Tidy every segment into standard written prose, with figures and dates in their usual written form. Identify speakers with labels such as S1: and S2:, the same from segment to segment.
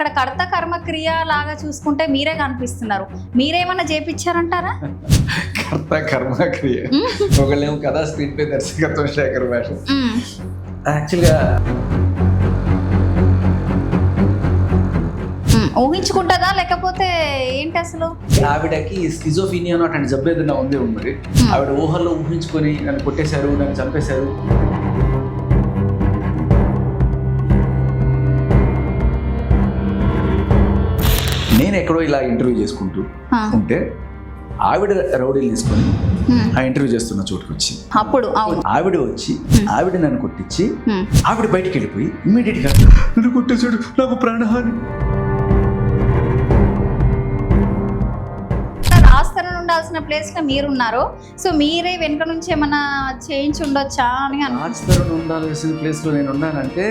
S1: అక్కడ కర్త కర్మ క్రియ లాగా చూసుకుంటే మీరే కనిపిస్తున్నారు. మీరేమన్నా చేపించారంటారా?
S2: కర్త కర్మ క్రియ ఒకళ్ళేమో కథా స్క్రీన్ పే దర్శకత్వం శేఖర్ భాష. యాక్చువల్గా
S1: ఊహించుకుంటుందా లేకపోతే ఏంటి అసలు?
S2: ఆవిడకి స్కిజోఫీనియా అటువంటి జబ్బు ఏదైనా ఉంది మరి. ఆవిడ ఊహల్లో ఊహించుకొని నన్ను కొట్టేశారు, నన్ను చంపేశారు. నేను ఎక్కడో ఇలా ఇంటర్వ్యూ చేసుకుంటూ ఉంటే ఆవిడ రౌడీలు తీసుకొని ఆ ఇంటర్వ్యూ చేస్తున్న చోటుకు వచ్చి
S1: అప్పుడు
S2: ఆవిడ వచ్చి ఆవిడ నన్ను కొట్టించి ఆవిడ బయటికి వెళ్ళిపోయి ఇమ్మీడియట్ గా నన్ను కొట్టేశాడు, నాకు ప్రాణహాని.
S1: రాస్తారని ఉండాల్సిన ప్లేస్ లో మీరున్నారు. సో మీరే వెనుక నుంచి ఏమన్నా చేయించి ఉండొచ్చా అని.
S2: రాస్తారని ఉండాల్సిన ప్లేస్ లో నేను ఉన్నానంటే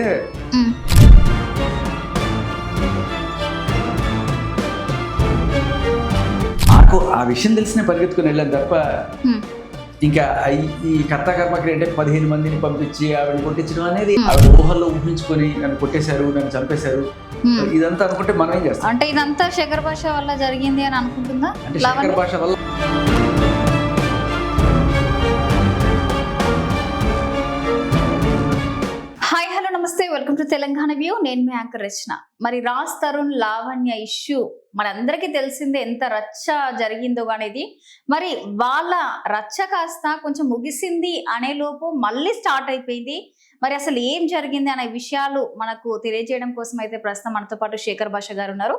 S2: నాకు ఆ విషయం తెలిసిన పరిగెత్తుకుని వెళ్ళాను తప్ప ఇంకా ఈ కర్త కర్మకి అంటే 15 మందిని పంపించి ఆవిడ కొట్టించడం అనేది ఆవిడ ఊహల్లో ఊహించుకొని నన్ను కొట్టేశారు, నన్ను చంపేశారు ఇదంతా అనుకుంటే మనం ఏం చేస్తాం?
S1: అంటే ఇదంతా శేఖర్ భాష వల్ల జరిగింది అని అనుకుంటుందా?
S2: అంటే శేఖర్ భాష వల్ల
S1: హాయ్ హలో నమస్తే, వెల్కమ్ టు తెలంగాణ వ్యూ. నేను మీ యాంకర్ రచన. మరి రాజ్ తరుణ్ లావణ్య ఇష్యూ మనందరికీ తెలిసిందే, ఎంత రచ్చ జరిగిందో అనేది. మరి వాళ్ళ రచ్చ కాస్త కొంచెం ముగిసింది అనే లోపు మళ్ళీ స్టార్ట్ అయిపోయింది. మరి అసలు ఏం జరిగింది అనే విషయాలు మనకు తెలియజేయడం కోసం అయితే ప్రస్తుతం మనతో పాటు శేఖర్ భాష గారు ఉన్నారు.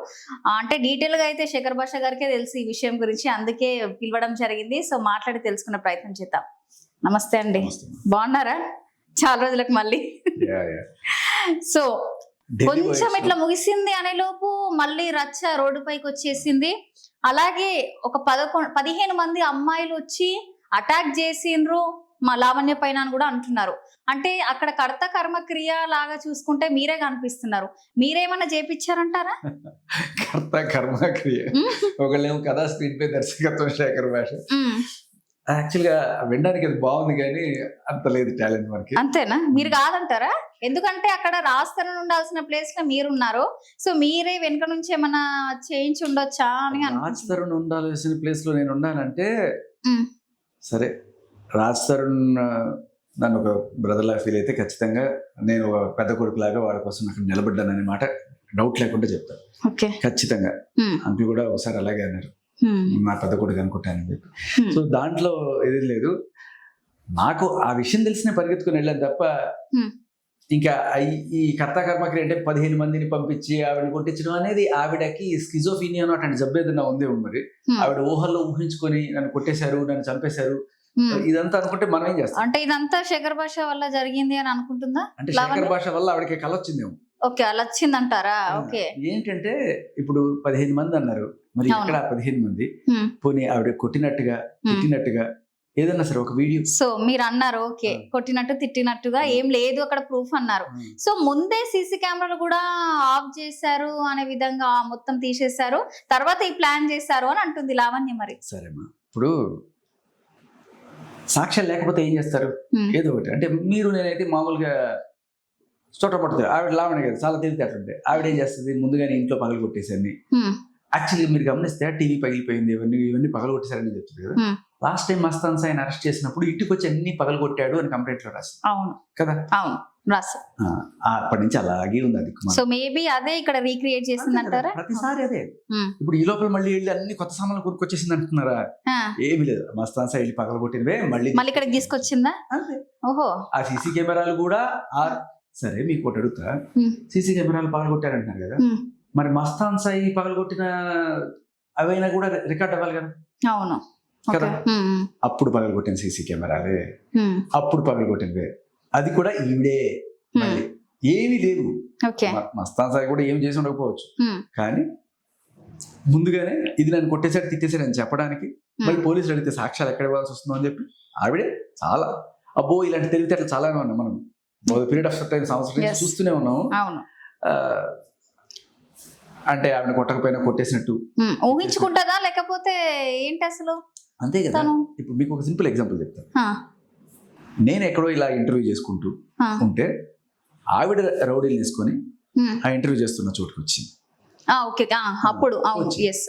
S1: అంటే డీటెయిల్ గా అయితే శేఖర్ భాష గారికే తెలుసు ఈ విషయం గురించి, అందుకే పిలవడం జరిగింది. సో మాట్లాడి తెలుసుకునే ప్రయత్నం చేద్దాం. నమస్తే అండి, బాగున్నారా? చాలా రోజులకు మళ్ళీ. సో కొంచెం ఇట్లా ముగిసింది అనే లోపు మళ్ళీ రచ్చ రోడ్డు పైకి వచ్చేసింది. అలాగే ఒక 15 మంది అమ్మాయిలు వచ్చి అటాక్ చేసిండ్రు మా లావణ్య పైన అని కూడా అంటున్నారు. అంటే అక్కడ కర్త కర్మ క్రియ లాగా చూసుకుంటే మీరే కనిపిస్తున్నారు. మీరేమన్నా చేపించారంటారా?
S2: కర్త కర్మ క్రియ ఒకళ్ళేమో కథా స్క్రీన్ పే దర్శకత్వం శేఖర్ భాష. యాక్చువల్గా వినడానికి అది బాగుంది కానీ అంత లేదు టాలెంట్ మనకి.
S1: అంతేనా? మీరు కాదంటారా? ఎందుకంటే అక్కడ రాస్తారని ఉండాల్సిన ప్లేస్ లో మీరున్నారు. సో మీరే వెనుక నుంచి ఏమన్నా చేయించి ఉండొచ్చా అని.
S2: రాస్తారని ఉండాల్సిన ప్లేస్ లో నేను ఉన్నానంటే సరే, రాస్తారన్ నన్ను ఒక బ్రదర్ లాగా ఫీల్ అయితే ఖచ్చితంగా నేను ఒక పెద్ద కొడుకులాగా వాళ్ళ కోసం అక్కడ నిలబడ్డాననే మాట డౌట్ లేకుండా చెప్తాను. ఖచ్చితంగా అంకుల్ కూడా ఒకసారి అలాగే అన్నారు, నా పెద్ద కొడుకు అనుకుంటానని చెప్పి. సో దాంట్లో ఏది లేదు. నాకు ఆ విషయం తెలిసిన పరిగెత్తుకుని వెళ్ళాను తప్ప ఇంకా ఈ కర్త కర్మకి అంటే 15 మందిని పంపించి ఆవిడని కొట్టించడం అనేది ఆవిడకి స్కిజోఫీనియా అటువంటి జబ్బు ఏదైనా ఉంది మరి. ఆవిడ ఊహల్లో ఊహించుకొని నన్ను కొట్టేశారు, నన్ను చంపేశారు ఇదంతా అనుకుంటే మనం ఏం చేస్తాం?
S1: అంటే ఇదంతా శేఖర్ భాష వల్ల జరిగింది అని అనుకుంటుందా?
S2: అంటే శేఖర్ భాష వల్ల ఆవిడకి కళ వచ్చిందేమో.
S1: ఓకే, అలా వచ్చిందంటారా? ఓకే.
S2: ఏంటంటే ఇప్పుడు 15 మంది అన్నారు, మరి ఇక్కడ 15 మంది పోనీ ఆవిడ కొట్టినట్టుగా తిట్టినట్టుగా ఏదన్నా సరే ఒక వీడియో.
S1: సో మీరు అన్నారు ఓకే, కొట్టినట్టు తిట్టినట్టుగా ఏం లేదు అక్కడ ప్రూఫ్ అన్నారు. సో ముందే సీసీ కెమెరాలు కూడా ఆఫ్ చేశారు అనే విధంగా మొత్తం తీసేశారు, తర్వాత ఈ ప్లాన్ చేశారు అని అంటుంది లావణ్య. మరి
S2: సరేమ్మా, ఇప్పుడు సాక్ష్యాలు లేకపోతే ఏం చేస్తారు? ఏదో ఒకటి అంటే మీరు నేనైతే మామూలుగా చోట పడుతుంది. ఆవిడ లావణ్య కదా, చాలా తెలివితేటలుంటే ఆవిడ ఏం చేస్తుంది, ముందుగానే ఇంట్లో పగలు కొట్టేసాన్ని. యాక్చువల్లీ మీరు గమనిస్తే టీవీ పగిలిపోయింది, ఇవన్నీ పగలు కొట్టేశారని చెప్తుంది కదా. లాస్ట్ టైం మస్తాన్ సాయిని అరెస్ట్ చేసినప్పుడు ఇంటికి వచ్చి అన్ని పగలు కొట్టాడు అని కంప్లైంట్ లో రాసి.
S1: అవును కదా, అవును రాసి.
S2: అప్పటి నుంచి అలాగే ఉంది అది.
S1: సో మేబీ అదే ఇక్కడ రీక్రియేట్ చేసింది అంటారా?
S2: ప్రతిసారి అదే. ఇప్పుడు ఈ లోపల మళ్ళీ వెళ్ళి అన్ని కొత్త సామాన్లు కొనుక్కొచ్చేసింది అంటున్నారా? ఏమి లేదు, మస్తాన్ సాయి వెళ్ళి పగలు కొట్టినవే మళ్ళీ
S1: ఇక్కడికి తీసుకొచ్చిందా? ఓహో.
S2: ఆ సీసీ కెమెరాలు కూడా సరే మీకు ఒకటి అడుగుతా, సీసీ కెమెరాలు పగలు కొట్టారంటున్నారు కదా, మరి మస్తాన్ సాయి పగలు కొట్టిన అవైనా కూడా రికార్డ్ అవ్వాలి కదా.
S1: అవును
S2: కదా, అప్పుడు పగలు కొట్టిన సీసీ కెమెరాలే, అప్పుడు పగలు కొట్టినవే, అది కూడా ఈవిడే. మళ్ళీ ఏమీ లేవు, మస్తాన్ సాయి కూడా ఏం చేసి ఉండకపోవచ్చు, కానీ ముందుగానే ఇది నన్ను కొట్టేసాడు తిట్టేసాడు అని చెప్పడానికి మళ్ళీ పోలీసులు అడిగితే సాక్ష్యాలు ఎక్కడ ఇవ్వాల్సి వస్తుందో అని చెప్పి ఆవిడే చాలా అబ్బో ఇలాంటి తెలివితేటలు చాలానే ఉన్నాం మనం పీరియడ్ ఆఫ్ టైం సంవత్సరం చూస్తూనే ఉన్నాము. అంటే ఆవిడ కొట్టకపోయినా కొట్టేసినట్టు
S1: ఊహించుకుంటుందా లేకపోతే ఏంటి అసలు?
S2: అంతే కదా. ఇప్పుడు మీకు ఒక సింపుల్ ఎగ్జాంపుల్ చెప్తాను. నేను ఎక్కడో ఇలా ఇంటర్వ్యూ చేసుకుంటూ ఉంటే ఆవిడ రౌడీలు తీసుకొని ఆ ఇంటర్వ్యూ చేస్తున్న చోటుకు వచ్చి
S1: ఓకే అప్పుడు అవును
S2: వచ్చి.
S1: ఎస్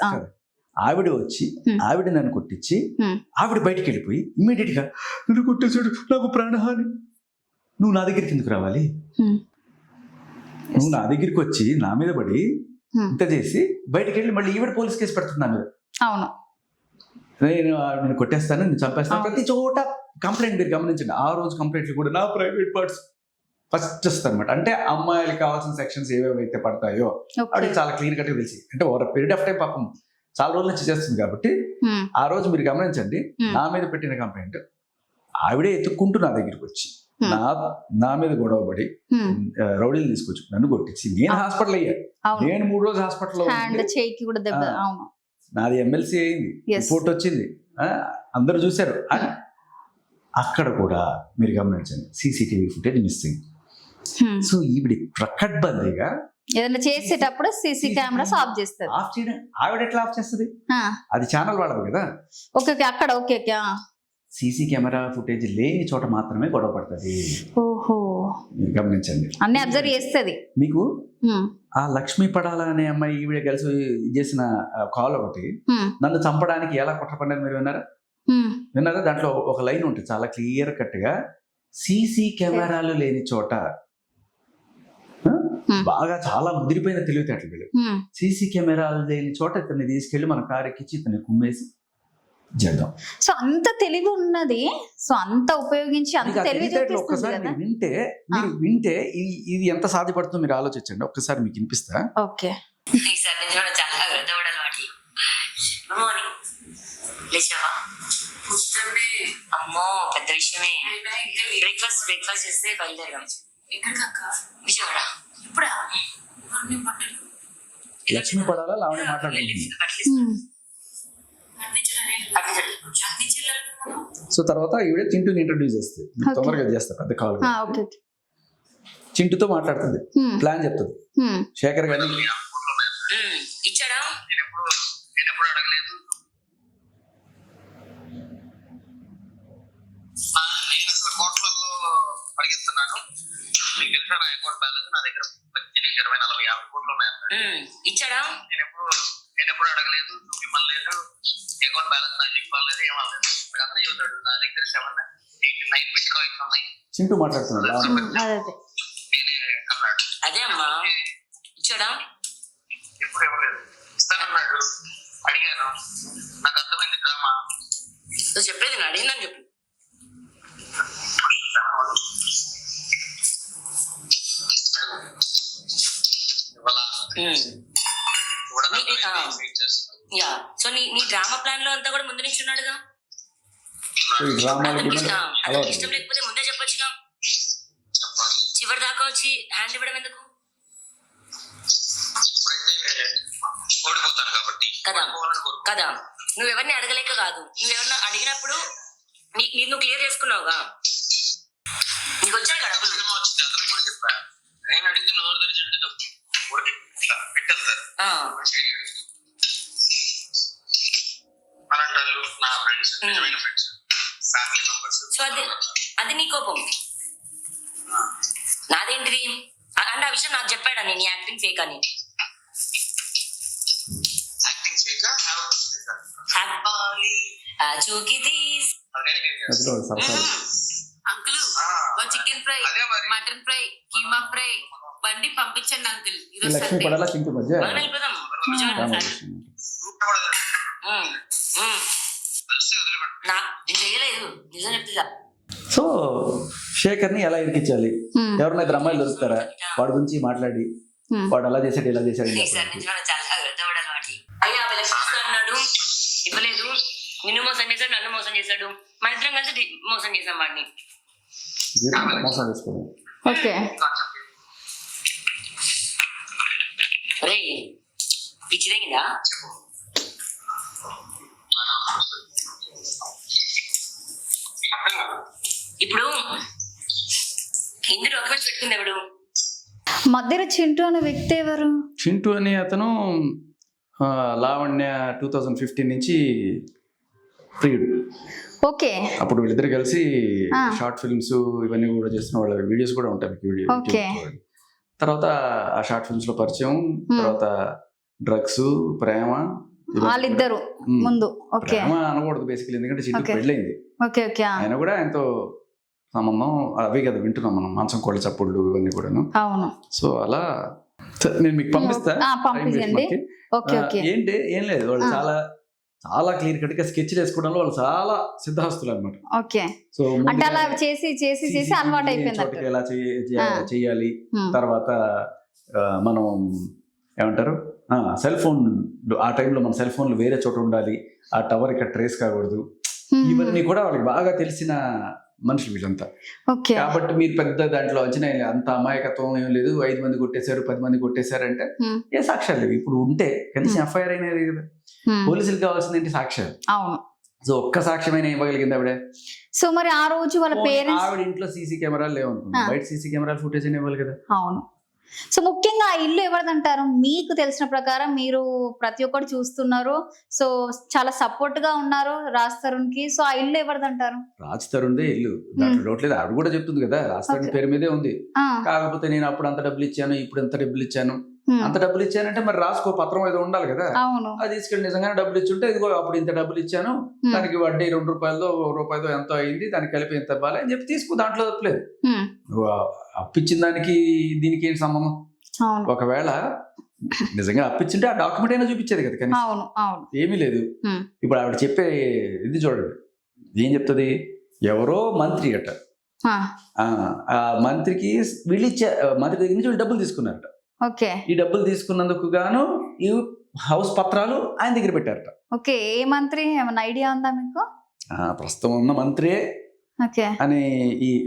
S2: ఆవిడ వచ్చి
S1: Hmm.
S2: ఆవిడ నన్ను కొట్టించి
S1: Hmm.
S2: ఆవిడ బయటికి వెళ్ళిపోయి ఇమ్మీడియట్ గా నన్ను కొట్టేశాడు, నాకు ప్రాణహాని, నువ్వు నా దగ్గరికి ఎందుకు రావాలి, నువ్వు నా దగ్గరికి వచ్చి నా మీద పడి ఇంత చేసి బయటికి వెళ్ళి మళ్ళీ ఈవిడ పోలీస్ కేసు పెడుతుంది నా మీద,
S1: అవును
S2: నేను కొట్టేస్తాను, నేను చంపేస్తాను.
S1: అవును.
S2: ప్రతి చోట కంప్లైంట్ మీరు గమనించండి. ఆ రోజు కంప్లైంట్లు కూడా నా ప్రైవేట్ పార్ట్స్ ఫస్ట్ వస్తుంది అనమాట. అంటే అమ్మాయిలకు కావాల్సిన సెక్షన్స్ ఏవేవైతే పడతాయో
S1: ఓకే
S2: ఆవిడకి చాలా క్లియర్ కట్గా తెలిసి, అంటే ఓవర్ పీరియడ్ ఆఫ్ టైం పాపం చాలా రోజుల నుంచి చేస్తుంది కాబట్టి ఆ రోజు మీరు గమనించండి. నా మీద పెట్టిన కంప్లైంట్ ఆవిడే ఎత్తుక్కుంటూ నా దగ్గరికి వచ్చి నా మీద గొడవ పడి రౌడీలు తీసుకొచ్చి నన్ను కొట్టించి నేను హాస్పిటల్ అయ్యా.
S1: అవును
S2: నేను 3 రోజులు హాస్పిటల్లో
S1: హ్యాండ్ చేయికి కూడా దెబ్బ
S2: ఆ.
S1: అవును
S2: నాది ఎమ్మెల్సీ అయింది,
S1: Yes.
S2: రిపోర్ట్ వచ్చింది, అందరూ చూశారు. అక్కడ కూడా మీరు గమనించండి సీసీటీవీ ఫుటేజ్ మిస్సింగ్. సో ఈవిడ ప్రకడ్బందీగా
S1: ఏదైనా చేసేటప్పుడు సీసీ కెమెరాస్ ఆఫ్ చేస్తారు.
S2: ఆఫ్ చేయడం, ఆవిడ ఎట్లా ఆఫ్ చేస్తుంది, అది ఛానల్ వాడదు కదా.
S1: ఓకే ఓకే అక్కడ okay okay
S2: CC camera footage లేని చోట మాత్రమే గొడవ పడుతుంది.
S1: ఓహో
S2: మీరు గమనించండి.
S1: అన్ని అబ్జర్వ్ చేస్తుంది.
S2: మీకు ఆ లక్ష్మీ పడాల అనే అమ్మాయి ఈవిడ కలిసి చేసిన కాల్ ఒకటి నన్ను చంపడానికి ఎలా కుట్రపడ్డారు మీరు విన్నారా? దాంట్లో ఒక లైన్ ఉంటుంది చాలా క్లియర్ కట్ గా, సీసీ కెమెరాలు లేని చోట, బాగా చాలా ముదిరిపోయిన తెలివితేటలు వీళ్ళు, సీసీ కెమెరాలు లేని చోట ఇతన్ని తీసుకెళ్లి మన కారు ఎక్కించి ఇతన్ని కుమ్మేసి చేద్దాం.
S1: సో అంత తెలివి ఉన్నది, సో అంత ఉపయోగించి అంత
S2: మీకు ఆ
S1: తెలివి
S2: తెలివితేటలు
S1: చూపిస్తుంది
S2: ఒక్కసారి
S1: కదా.
S2: మీరు వింటే ఇది ఎంత సాధ్యపడుతుందో మీరు ఆలోచించండి. ఒక్కసారి మీకు వినిపిస్తా.
S1: ఓకే
S3: ఈసారి నుంచి కూడా చాలా దూడలు వాటి. Good morning. లేచావా? అమ్మో పెద్ద విషయమే. బ్రేక్ఫాస్ట్ చేస్తే బయలుదేరాం. విజయవాడ. ఇప్పుడా?
S2: లక్ష్మీ పడాలా లావణ్య మాట్లాడుకుంటుంది. సో తర్వాత ఈవిడ చింటూని ఇంట్రడ్యూస్ చేస్తుంది. మీకు
S1: Okay.
S2: తొందరగా చేస్తా పెద్ద కాల్.
S1: ఓకే
S2: చింటూతో మాట్లాడుతుంది, ప్లాన్ చెప్తుంది. శేఖర్ గారిని
S3: ఇచ్చాడా?
S4: నేను ఎప్పుడు అడగలేదు. నేను అసలు కోట్లలో పరిగెత్తున్నాను. మీకు తెలుసా నా అకౌంట్ బ్యాలెన్స్ నా దగ్గర 20-40-50 కోట్లు ఉన్నాయి.
S3: ఇచ్చాడా?
S4: నేను ఎప్పుడు అడగలేదు, మిమ్మల్ని లేదు, అకౌంట్ బ్యాలెన్స్ నాకు చెప్పలేదు, ఏమలేదు. నాకు అతనే చెబుతాడు నా దగ్గర 7-8-9 బిట్ కాయిన్స్ ఉన్నాయి.
S2: చింటూ మాట్లాడుతున్నాడు.
S1: అదే
S4: నేనే అన్నాడు.
S3: అదే అమ్మా. ఇచ్చాడా?
S4: ఎప్పుడు ఇవ్వలేదు. ఇస్తానన్నాడు, అడిగాను, నాకు అర్థమైంది డ్రామా.
S3: నువ్వు చెప్పేది నేను అడిగిందని చెప్పు. యా. సో నీ డ్రామా ప్లాన్ లో అంతా కూడా ముందు నుంచి ఉన్నాడుగా.
S2: ఈ డ్రామాలకి
S3: అతనికి ఇష్టం లేకపోతే ముందే చెప్పొచ్చుగా. చివరి దాకా వచ్చి హ్యాండ్ ఇవ్వడం ఎందుకు
S4: ఓడిపోతాను కాబట్టి
S3: కదా కదా. నువ్వెవరిని అడగలేక కాదు, నువ్వెవరిని అడిగినప్పుడు నువ్వు క్లియర్ చేసుకున్నావుగా. నీకు వచ్చాయి కదా డబ్బులు.
S4: సినిమా వచ్చింది, అతను కూడా చెప్పా. నేను అడిగితే నోరు తెరిచి పెట్టేస్తారు. అలాంటి వాళ్ళు నా ఫ్రెండ్స్, నిజమైన ఫ్రెండ్స్, ఫ్యామిలీ మెంబర్స్.
S3: సో అది నీ కోపం. నాదేంటిది అంటే ఆ విషయం నాకు చెప్పాడా నేను యాక్టింగ్ ఫేక్ అని.
S4: యాక్టింగ్ చేయక
S3: చూకి తీస్
S5: uncle chicken fry, mutton fry, keema fry బండి పంపించండి అంకుల్. ఈరోజు
S2: లక్ష్మీ
S5: సండే.
S2: పడాలా చింటూ మధ్య
S3: మనం వెళ్ళిపోదాం విజయవాడ. నేను చేయలేదు, నిజం చెప్తా.
S2: సో శేఖర్ని ఎలా ఇరికించాలి, ఎవరైనా ఇద్దరు అమ్మాయిలు దొరుకుతారా, వాడి గురించి మాట్లాడి వాడు అలా చేశాడు ఇలా చేశాడు అని
S3: ఈసారి
S2: చెప్పాలి.
S3: నుంచి కూడా చాలా దూడలు వాటి. అయ్యా 50 లక్షలు ఇస్తా అన్నాడు, ఇవ్వలేదు. నిన్ను మోసం చేశాడు, నన్ను మోసం చేశాడు, మన ఇద్దరం కలిసి మోసం చేశాం వాడిని.
S2: మోసం చేసుకోవాలి.
S1: ఓకే
S3: రే పిచ్చి తగ్గిందా? ఇప్పుడు హిందీ డాక్యుమెంట్స్ పెట్టుకుంది ఎవడు?
S1: మధ్యలో చింటూ అనే వ్యక్తి ఎవరు?
S2: చింటూ అని అతను లావణ్య 2015 నుంచి ప్రియుడు.
S1: ఓకే
S2: అప్పుడు వీళ్ళిద్దరు కలిసి
S1: ఆ.
S2: షార్ట్ ఫిల్మ్స్ ఇవన్నీ కూడా చేస్తున్న వాళ్ళ వీడియోస్ కూడా ఉంటాయి మీకు వీడియో.
S1: ఓకే.
S2: తర్వాత ఆ షార్ట్ ఫిల్మ్స్ లో పరిచయం, తర్వాత డ్రగ్స్, ప్రేమ,
S1: వాళ్ళిద్దరు ముందు. ఓకే,
S2: ప్రేమ అనకూడదు బేసికలీ, ఎందుకంటే చిట్టు
S1: Okay.
S2: పెళ్ళైంది.
S1: Okay, okay.
S2: ఆయన కూడా ఆయనతో సంబంధం అవి కదా వింటున్నాం మనం, మంచం కోళ్ళ చప్పుళ్ళు ఇవన్నీ కూడాను.
S1: అవును.
S2: సో అలా నేను మీకు పంపిస్తా.
S1: పంపించండి. Okay, okay.
S2: ఏంటి ఏం లేదు, వాళ్ళు చాలా చాలా క్లియర్ కట్ గా స్కెచ్ వేసుకోవడంలో వాళ్ళు చాలా సిద్ధహస్తులు అనమాట.
S1: ఓకే,
S2: సో
S1: అంటే అలా చేసి చేసి చేసి అలవాటు అయిపోయింది.
S2: ఎలా చేయాలి, తర్వాత మనం ఏమంటారు సెల్ ఫోన్, ఆ టైంలో మన సెల్ ఫోన్లు వేరే చోట ఉండాలి, ఆ టవర్ ఇక్కడ ట్రేస్ కాకూడదు, ఇవన్నీ కూడా వాళ్ళకి బాగా తెలిసిన మనుషులు వీళ్ళంతా.
S1: ఓకే,
S2: కాబట్టి మీరు పెద్ద దాంట్లో వచ్చిన అంత అమాయకత్వం ఏం లేదు, 5 మంది కొట్టేశారు 10 మంది కొట్టేశారు అంటే ఏ సాక్ష్యాలు లేవు. ఇప్పుడు ఉంటే కనీసం ఎఫ్ఐఆర్ అయినది కదా, పోలీసులకు కావాల్సింది ఏంటి సాక్ష్యాలు.
S1: అవును.
S2: సో ఒక్క సాక్ష్యమైన ఇవ్వగలిగింది ఆవిడ.
S1: సో మరి ఆ రోజు వాళ్ళ పేరెంట్స్,
S2: ఆవిడ ఇంట్లో సీసీ కెమెరాలు లేవనుకున్నా, బయట సీసీ కెమెరాలు ఫుటేజ్ ఇవ్వాలి కదా.
S1: అవును. సో ముఖ్యంగా ఆ ఇల్లు ఎవరిదంటారు మీకు తెలిసిన ప్రకారం? మీరు ప్రతి ఒక్కటి చూస్తున్నారు, సో చాలా సపోర్ట్ గా ఉన్నారు రాజ్ తరుణ్ కి. సో ఆ ఇల్లు ఎవరిదంటారు?
S2: రాజ్ తరుణ్దే ఇల్లు, దాంట్లో డౌట్ లేదు. ఆవిడ కూడా చెప్తుంది కదా, రాజ్ తరుణ్ పేరు మీదే ఉంది. కాకపోతే నేను అప్పుడు అంత డబ్బులు ఇచ్చాను, ఇప్పుడు ఎంత డబ్బులు ఇచ్చాను, అంత డబ్బులు ఇచ్చానంటే మరి రాసుకో పత్రం ఏదో ఉండాలి కదా.
S1: అవును.
S2: అది తీసుకెళ్ళి నిజంగానే డబ్బులు ఇచ్చుంటే ఇదిగో అప్పుడు ఇంత డబ్బులు ఇచ్చాను, దానికి వడ్డీ 2 రూపాయలతో రూపాయతో ఎంతో అయింది, దానికి కలిపి ఎంత ఇవ్వాలి అని చెప్పి తీసుకో, దాంట్లో తప్పలేదు. నువ్వు అప్పిచ్చిన దానికి దీనికి ఏంటి సంబంధం? ఒకవేళ నిజంగా అప్పిచ్చింటే ఆ డాక్యుమెంట్ అయినా చూపించేది కదా, కానీ ఏమీ లేదు. ఇప్పుడు ఆవిడ చెప్పే ఇది చూడండి, ఏం చెప్తుంది, ఎవరో మంత్రి అట, ఆ మంత్రికి వీళ్ళు మంత్రి దగ్గర నుంచి వీళ్ళు డబ్బులు తీసుకున్నారట.
S1: ఓకే,
S2: ఈ డబ్బులు తీసుకున్నందుకు గాను ఈ హౌస్ పత్రాలు ఆయన దగ్గర పెట్టారట.
S1: ఓకే, ఏ మంత్రి, ఏమైనా ఐడియా ఉందా మీకు?
S2: ప్రస్తుతం ఉన్న మంత్రి అని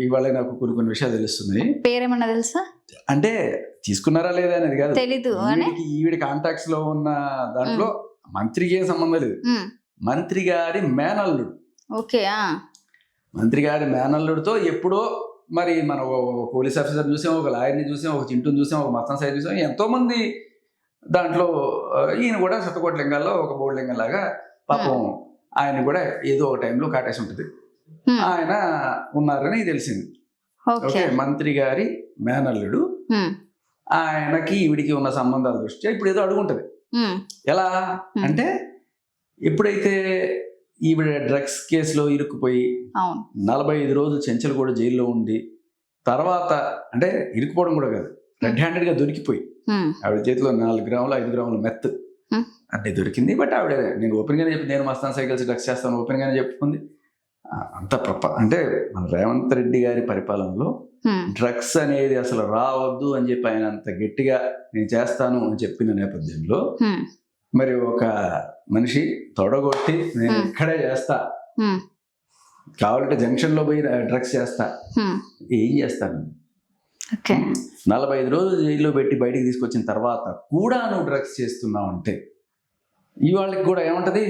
S2: ఇవాళ నాకు కొన్ని విషయాలు తెలుస్తుంది.
S1: పేరేమన్నా తెలుసా? అంటే
S2: తీసుకున్నారా లేదా అనేది కాదు,
S1: తెలీదు.
S2: ఈవిడ కాంటాక్ట్స్ లో ఉన్న దాంట్లో మంత్రికి ఏం సంబంధం లేదు. మంత్రి గారి మేనల్లుడు.
S1: ఓకే,
S2: మంత్రి గారి మేనల్లుడితో ఎప్పుడో మరి మన పోలీస్ ఆఫీసర్ చూసాం, ఒక లాయర్ని చూసాం, ఒక చింటూని చూసాం, ఒక మత్తం సాయి చూసాం, ఎంతో మంది దాంట్లో ఈయన కూడా శతకోటి లింగాల్లో ఒక బోర్డు లింగం లాగా పాపం ఆయన కూడా ఏదో ఒక టైంలో కాటేసి ఉంటుంది, ఆయన ఉన్నారని తెలిసింది. ఓకే, మంత్రి గారి మేనల్లుడు, ఆయనకి ఈవిడికి ఉన్న సంబంధాల దృష్ట్యా ఇప్పుడు ఏదో అడుగుంటది. ఎలా అంటే ఎప్పుడైతే ఈవిడ డ్రగ్స్ కేసులో ఇరుక్కుపోయి 45 రోజులు చెంచలు కూడా జైల్లో ఉండి, తర్వాత అంటే ఇరుక్కుపోవడం కూడా కాదు, రెడ్ హ్యాండెడ్ గా దొరికిపోయి ఆవిడ చేతిలో 4 గ్రాములు 5 గ్రాముల మెత్ అన్నీ దొరికింది. బట్ ఆవిడ నేను ఓపెన్ గానే చెప్పి నేను మస్తాన్ సైకిల్స్ డ్రగ్స్ చేస్తాను ఓపెన్ గానే చెప్పుకుంది. అంత అంటే మన రేవంత్ రెడ్డి గారి పరిపాలనలో డ్రగ్స్ అనేది అసలు రావద్దు అని చెప్పి ఆయన అంత గట్టిగా నేను చేస్తాను అని చెప్పిన నేపథ్యంలో మరి ఒక మనిషి తొడగొట్టి నేను ఇక్కడే చేస్తా, కావాలంటే జంక్షన్ లో పోయి డ్రగ్స్ చేస్తా, ఏం చేస్తాను? 45 రోజులు జైల్లో పెట్టి బయటికి తీసుకొచ్చిన తర్వాత కూడా నువ్వు డ్రగ్స్ చేస్తున్నావు అంటే ఈ వాళ్ళకి కూడా ఏమంటది,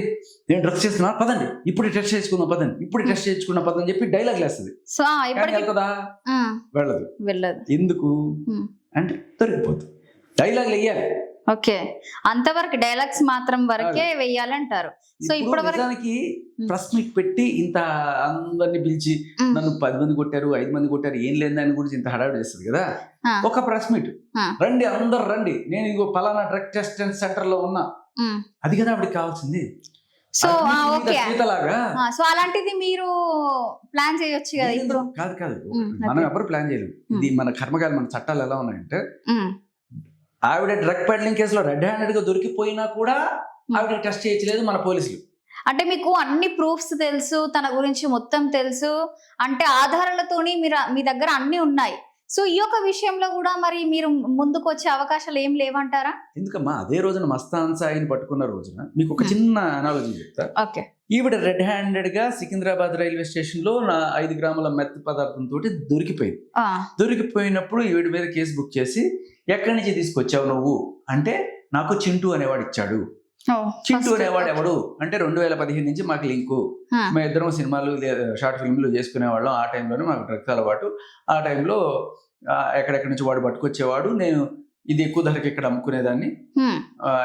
S2: నేను డ్రగ్స్ చేస్తున్నా పదండి, ఇప్పుడు టెస్ట్ చేసుకుందాం పదండి, ఇప్పుడు టెస్ట్ చేసుకున్న పదని చెప్పి డైలాగ్ లేస్తుంది. వెళ్తుందా? వెళ్ళదు. ఎందుకు అంటే దొరికిపోతుంది. డైలాగ్ వెయ్యాలి.
S1: ఓకే, అంతవరకు డైలాగ్స్ మాత్రం వరకే వెయ్యాలంటారు. సో ఇప్పుడు
S2: నిజానికి ప్రెస్ మీట్ పెట్టి ఇంత అందరిని పిలిచి నన్ను 10 మంది కొట్టారు 5 మంది కొట్టారు ఏం లేని దాని గురించి ఇంత హడావిడి చేస్తుంది కదా. ఒక ప్రెస్ మీట్ రండి, అందరు రండి, నేను ఇంకో పలానా డ్రగ్ టెస్ట్ సెంటర్ లో ఉన్నా, అది కదా ఆవిడకి కావాల్సింది.
S1: సో సో అలాంటిది మీరు ప్లాన్ చేయొచ్చు కదా. ఇప్పుడు
S2: కాదు మనం ఎవరు ప్లాన్ చేయలేము. ఇది మన కర్మకాలి, మన చట్టాలు ఎలా ఉన్నాయంటే ఆవిడ డ్రగ్ పెడ్లింగ్ కేసులో రెడ్ హ్యాండెడ్ గా దొరికిపోయినా కూడా ఆవిడ టెస్ట్ చేయలేదు మన పోలీసులు.
S1: అంటే మీకు అన్ని ప్రూఫ్స్ తెలుసు, తన గురించి మొత్తం తెలుసు, అంటే ఆధారాలతోని మీ దగ్గర అన్ని ఉన్నాయి. సో ఈ యొక్క విషయంలో కూడా మరి మీరు ముందుకు వచ్చే అవకాశాలు ఏం లేవంటారా?
S2: ఎందుకమ్మా, అదే రోజున మస్తాన్ సాయిని పట్టుకున్న రోజున మీకు ఒక చిన్న అనాలజీ చెప్తా.
S1: ఓకే,
S2: ఈవిడ రెడ్ హ్యాండెడ్ గా సికింద్రాబాద్ రైల్వే స్టేషన్ లో 5 గ్రాముల మెత్ పదార్థంతో దొరికిపోయింది. దొరికిపోయినప్పుడు ఈవిడ మీద కేసు బుక్ చేసి ఎక్కడి నుంచి తీసుకొచ్చావు నువ్వు అంటే నాకు చింటూ అనేవాడు ఇచ్చాడు. చింటూ అనేవాడు ఎవడు అంటే 2015 నుంచి మాకు లింకు, మేము ఇద్దరం సినిమాలు షార్ట్ ఫిల్మ్లు చేసుకునేవాళ్ళం. ఆ టైంలోనే మాకు డ్రగ్స్ అలవాటు. ఆ టైంలో ఎక్కడెక్కడి నుంచి వాడు పట్టుకొచ్చేవాడు, నేను ఇది ఎక్కువ ధరకి ఇక్కడ అమ్ముకునేదాన్ని,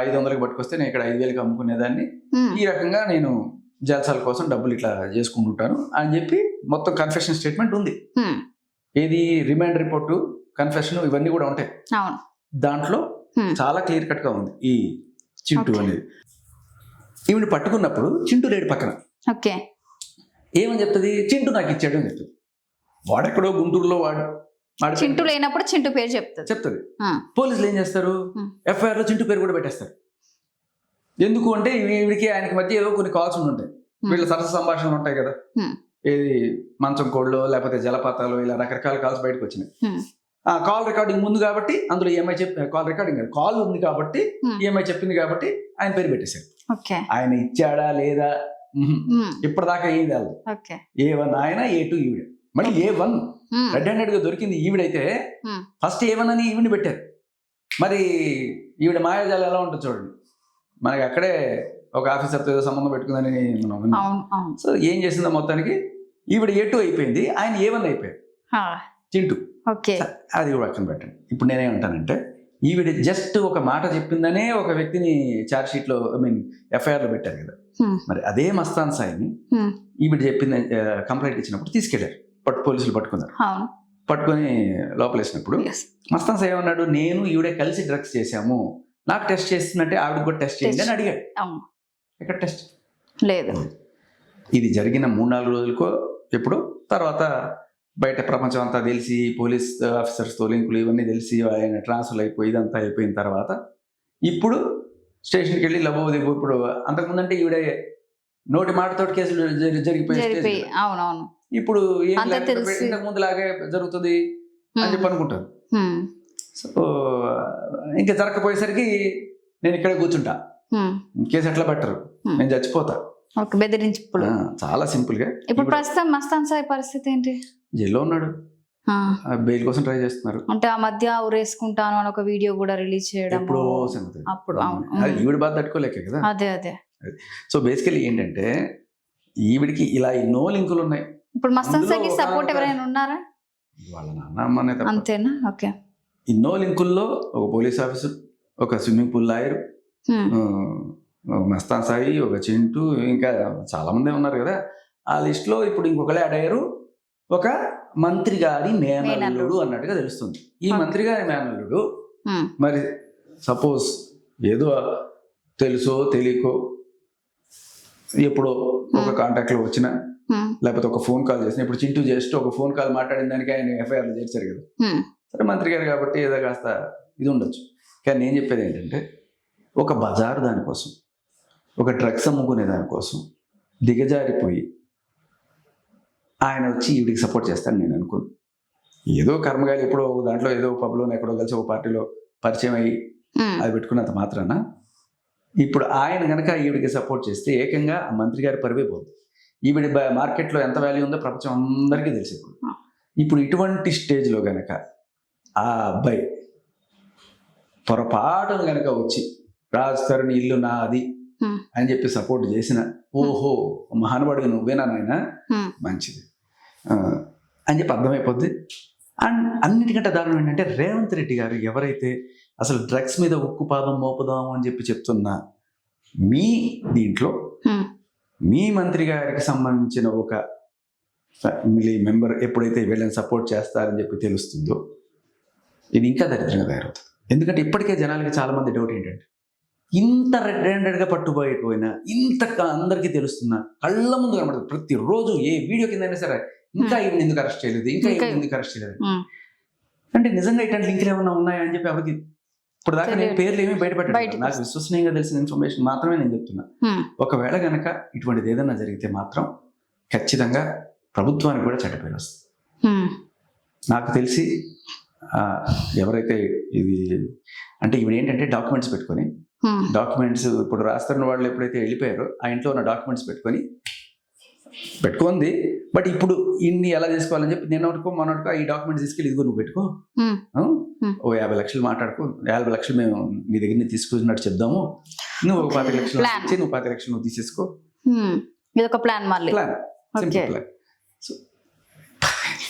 S2: 500కి పట్టుకొస్తే నేను ఇక్కడ 5,000కి అమ్ముకునేదాన్ని, ఈ రకంగా నేను జల్సాల కోసం డబ్బులు ఇట్లా చేసుకుంటుంటాను అని చెప్పి మొత్తం కన్ఫెషన్ స్టేట్మెంట్ ఉంది. ఏది రిమాండ్ రిపోర్టు, కన్ఫెషన్ ఇవన్నీ కూడా ఉంటాయి. దాంట్లో చాలా క్లియర్ కట్ గా ఉంది. ఈ చింటూ
S1: Okay.
S2: అనేది. ఈవిడ పట్టుకున్నప్పుడు చింటూ లేడు పక్కన.
S1: ఓకే.
S2: ఏమని చెప్తుంది? చింటూ నాకు ఇచ్చాడు అని చెప్తుంది. వాడెక్కడో గుంటూరులో వాడు
S1: చింటూ లేనప్పుడు చింటూ పేరు చెప్తుంది.
S2: చెప్తుంది.
S1: ఆ.
S2: పోలీసులు ఏం చేస్తారు? ఎఫ్ఐఆర్ లో చింటూ పేరు కూడా పెట్టేస్తారు. ఎందుకు అంటే వీడికి ఆయనకి మధ్య ఏదో కొన్ని కాల్స్ ఉంటాయి, వీళ్ళ సరస సంభాషణలు ఉంటాయి కదా, ఏది మంచం కోళ్ళు లేకపోతే జలపాతాలు ఇలా రకరకాల కాల్స్ బయటకు వచ్చినాయి. ఆ కాల్ రికార్డింగ్ ముందు కాబట్టి అందులో ఈఎంఐ కాల్ రికార్డింగ్ కాదు, కాల్ ఉంది కాబట్టి ఈఎంఐ చెప్పింది కాబట్టి ఆయన పేరు పెట్టేశారు.
S1: ఓకే.
S2: ఆయన ఇచ్చాడా లేదా ఇప్పటిదాకా ఏం తెలదు.
S1: ఓకే.
S2: A1 ఆయన, A2 ఈవిడ, మళ్ళీ A1 రెడ్ హ్యాండెడ్ గా దొరికింది ఈవిడైతే ఫస్ట్ A1 అని ఈవిని పెట్టారు. మరి ఈవిడ మాయాజాలం ఎలా ఉంటుంది చూడండి. మనకి అక్కడే ఒక ఆఫీసర్తో ఏదో సంబంధం పెట్టుకుందని మనం విన్నాం. సో ఏం చేసిందో మొత్తానికి ఈవిడ A2 అయిపోయింది, ఆయన A1 అయిపోయాడు, చింటూ.
S1: ఓకే.
S2: అది కూడా పక్కన పెట్టండి. ఇప్పుడు నేనేమంటానంటే ఈవిడ జస్ట్ ఒక మాట చెప్పిందనే ఒక వ్యక్తిని ఛార్జ్ షీట్ లో ఎఫ్ఐఆర్ లో పెట్టారు కదా. మరి అదే మస్తాన్ సాయిని ఈవిడ చెప్పింది కంప్లైంట్ ఇచ్చినప్పుడు తీసుకెళ్లారు, పోలీసులు పట్టుకున్నారు. పట్టుకొని లోపలేసినప్పుడు మస్తాన్ సాయి ఏమన్నాడు? నేను ఈవిడే కలిసి డ్రగ్స్ చేశాము, నాకు టెస్ట్ చేస్తున్నట్టే ఆవిడకి కూడా టెస్ట్ చేయండి అని అడిగాడు. ఎక్కడ టెస్ట్
S1: లేదు.
S2: ఇది జరిగిన 3-4 రోజులకో ఎప్పుడు తర్వాత బయట ప్రపంచం అంతా తెలిసి పోలీస్ ఆఫీసర్స్తో లింకులు ఇవన్నీ తెలిసి ఆయన ట్రాన్స్ఫర్ అయిపోయి ఇదంతా అయిపోయిన తర్వాత ఇప్పుడు స్టేషన్కి వెళ్ళి లబోదిగు. ఇప్పుడు అంతకుముందు అంటే ఈవిడ నోటి మాటతోటి కేసులు జరిగిపోయి
S1: అవునవును.
S2: ఇప్పుడు ఇంతకు ముందు లాగే జరుగుతుంది అని చెప్పి అనుకుంటారు. సో ఇంకా జరగకపోయేసరికి నేను ఇక్కడే కూర్చుంటా, కేసు ఎట్లా పెట్టరు, నేను చచ్చిపోతా.
S1: బెదిరించుడు
S2: చాలా సింపుల్ గా. ఇప్పుడు
S1: ప్రస్తుతం మస్తాన్ సాయి పరిస్థితి ఏంటి?
S2: జైల్లో ఉన్నాడు, బెయిల్ కోసం ట్రై చేస్తున్నారు.
S1: అంటే ఆ మధ్య ఊరేసుకుంటాను అని ఒక వీడియో కూడా రిలీజ్ చేయడం అప్పుడు
S2: ఈవిడ బాధ తట్టుకోలేక కదా.
S1: అదే.
S2: సో బేసికలీ ఏంటంటే ఈవిడికి ఇలా ఎన్నో లింకులు ఉన్నాయి.
S1: ఇప్పుడు మస్తాన్ సాయికి సపోర్ట్ ఎవరైనా ఉన్నారా?
S2: వాళ్ళ నాన్న అమ్మనే తప్ప.
S1: అంతేనా? ఓకే.
S2: ఎన్నో లింకుల్లో ఒక పోలీస్ ఆఫీసర్, ఒక swimming pool lawyer, Mastan Sai, ఒక చింటూ, ఇంకా చాలా మంది ఉన్నారు కదా. ఆ లిస్ట్ లో ఇప్పుడు ఇంకొకరు యాడ్ అయ్యారు, ఒక మంత్రి గారి మేనల్లుడు అన్నట్టుగా తెలుస్తుంది. ఈ మంత్రి గారి మేనల్లుడు మరి సపోజ్ ఏదో తెలుసో తెలియకో ఎప్పుడో ఒక కాంటాక్ట్ లో వచ్చిన లేకపోతే ఒక ఫోన్ కాల్ చేసిన, ఇప్పుడు చింటూ జస్ట్ ఒక ఫోన్ కాల్ మాట్లాడిన దానికి ఆయన ఎఫ్ఐఆర్ చేశారు కదా. సరే మంత్రి గారు కాబట్టి ఏదో కాస్త ఇది ఉండొచ్చు. కానీ నేను చెప్పేది ఏంటంటే ఒక బజారు దానికోసం, ఒక డ్రగ్స్ అమ్ముకునే దానికోసం దిగజారిపోయి ఆయన వచ్చి ఈవిడికి సపోర్ట్ చేస్తాను నేను అనుకోను. ఏదో కర్మగాలి ఎప్పుడో దాంట్లో ఏదో పబ్లో ఎక్కడో కలిసి ఒక పార్టీలో పరిచయం అయ్యి అది పెట్టుకున్నంత మాత్రాన ఇప్పుడు ఆయన కనుక ఈవిడికి సపోర్ట్ చేస్తే ఏకంగా ఆ మంత్రి గారి పరివే పోతుంది. ఈవిడ మార్కెట్లో ఎంత వాల్యూ ఉందో ప్రపంచం అందరికీ తెలిసి ఇప్పుడు ఇటువంటి స్టేజ్లో కనుక ఆ అబ్బాయి పొరపాటును కనుక వచ్చి రాజ్ తరుణ్ ఇల్లు నాది అని చెప్పి సపోర్ట్ చేసిన, ఓహో మహానుభావుడు నువ్వేనా నాయన, మంచిది అని చెప్పి అర్థమైపోద్ది. అండ్ అన్నిటికంటే దారుణం ఏంటంటే రేవంత్ రెడ్డి గారు ఎవరైతే అసలు డ్రగ్స్ మీద ఉక్కుపాదం మోపుదాము అని చెప్పి చెప్తున్నా మీ దీంట్లో మీ మంత్రి గారికి సంబంధించిన ఒక ఫ్యామిలీ మెంబర్ ఎప్పుడైతే వీళ్ళని సపోర్ట్ చేస్తారని చెప్పి తెలుస్తుందో ఇది ఇంకా దరిద్రంగా తయారవుతుంది. ఎందుకంటే ఇప్పటికే జనాలకి చాలా మంది డౌట్ ఏంటంటే ఇంత రెడ్ హ్యాండెడ్గా పట్టుబోయిపోయినా, ఇంత అందరికీ తెలుస్తున్నా, కళ్ళ ముందు కనబడుతుంది ప్రతిరోజు ఏ వీడియో కిందైనా సరే, ఇంకా ఈవిడ ఎందుకు అరెస్ట్ చేయలేదు, ఇంకా ఈవిడ ఎందుకు అరెస్ట్ చేయలేదు అంటే నిజంగా ఇట్లాంటి లింకులు ఏమైనా ఉన్నాయా అని చెప్పి ఎవరికి ఇప్పుడు దాకా నేను పేర్లు ఏమీ బయటపెట్టాను. నాకు విశ్వసనీయంగా తెలిసిన ఇన్ఫర్మేషన్ మాత్రమే నేను చెప్తున్నా. ఒకవేళ కనుక ఇటువంటిది ఏదైనా జరిగితే మాత్రం ఖచ్చితంగా ప్రభుత్వానికి కూడా చెడ్డ పేరు వస్తుంది. నాకు తెలిసి ఎవరైతే ఇది అంటే ఇవి ఏంటంటే డాక్యుమెంట్స్ పెట్టుకొని డాక్యుమెంట్స్ ఇప్పుడు రాస్తున్న వాళ్ళు ఎప్పుడైతే వెళ్ళిపోయారో ఆ ఇంట్లో ఉన్న డాక్యుమెంట్స్ పెట్టుకుంది. బట్ ఇప్పుడు ఇన్ని ఎలా చేసుకోవాలని చెప్పి నేను మొన్నటికో ఈ డాక్యుమెంట్స్ తీసుకెళ్ళి ఇదిగో నువ్వు పెట్టుకో, ఓ 50 లక్షలు మాట్లాడుకో, 50 లక్షలు మేము మీ దగ్గర నుంచి తీసుకున్నట్టు చెప్దాము, నువ్వు 25 లక్షలు ఇచ్చి నువ్వు 25 లక్షలు నువ్వు తీసేసుకో.
S1: ఇది ఒక ప్లాన్,
S2: సింపుల్ ప్లాన్. సో